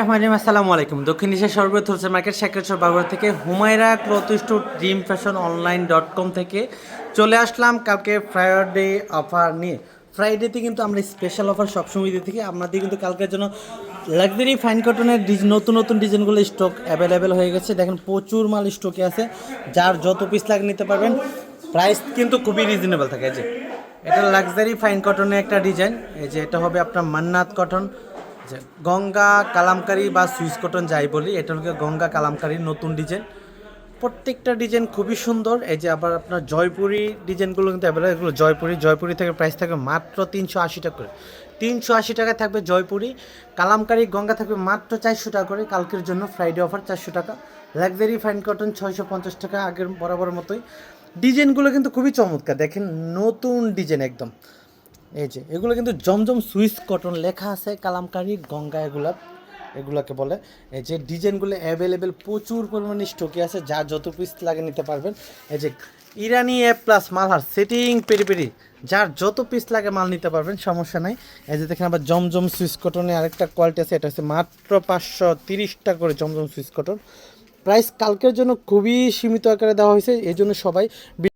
রহমানির আসসালামু আলাইকুম। দক্ষিণ এশিয়ার সর্ববৃহৎ হোলসেল মার্কেট সেক্রেটারি বাগুড়া থেকে Humaira cloth store dream fashion online থেকে চলে আসলাম কালকে ফ্রাইডে অফার নিয়ে। ফ্রাইডেতে কিন্তু আমরা স্পেশাল অফার সবসময় দিয়ে থাকি। আমাদের কিন্তু কালকের জন্য লাক্সারি ফাইন কটনের নতুন নতুন ডিজাইনগুলো স্টক অ্যাভেলেবেল হয়ে গেছে। দেখেন প্রচুর মাল স্টকে আছে, যার যত পিস লাগে নিতে পারবেন। প্রাইস কিন্তু খুবই রিজনেবল থাকে। এই যে এটা লাক্সারি ফাইন কটনের একটা ডিজাইন। এই যে এটা হবে আপনার মান্নাত কটন, যে গঙ্গা কালামকারি বা সুইস কটন যাই বলি, এটা হলো গঙ্গা কালামকারির নতুন ডিজাইন। প্রত্যেকটা ডিজাইন খুবই সুন্দর। এই যে আবার আপনার জয়পুরি ডিজাইনগুলো কিন্তু অ্যাভেলেবল। এগুলো জয়পুরি থেকে প্রাইস থাকবে মাত্র 380 টাকা করে। 380 টাকায় থাকবে জয়পুরি। কালামকারি গঙ্গা থাকবে মাত্র 400 টাকা করে। কালকের জন্য ফ্রাইডে অফার 400 টাকা। লাক্সারি ফাইন কটন 650 টাকা, আগের বরাবর মতোই। ডিজাইনগুলো কিন্তু খুবই চমৎকার, দেখেন নতুন ডিজাইন একদম। এই যে এগুলো কিন্তু জমজম সুইস কটন লেখা আছে, কালামকারি গঙ্গা এগুলোকে বলে। এই যে ডিজাইনগুলো অ্যাভেলেবেল প্রচুর পরিমাণে স্টকে আছে, যা যত পিস লাগে নিতে পারবেন। এই যে ইরানি A plus Malhar setting peri peri, যার যত পিস লাগে মাল নিতে পারবেন, সমস্যা নাই। এই যে দেখেন আবার জমজম সুইস কটনে আরেকটা কোয়ালিটি আছে, এটা হচ্ছে মাত্র 530 টাকা করে জমজম সুইস কটন। প্রাইস কালকের জন্য খুবই সীমিত আকারে দেওয়া হয়েছে, এই জন্য সবাই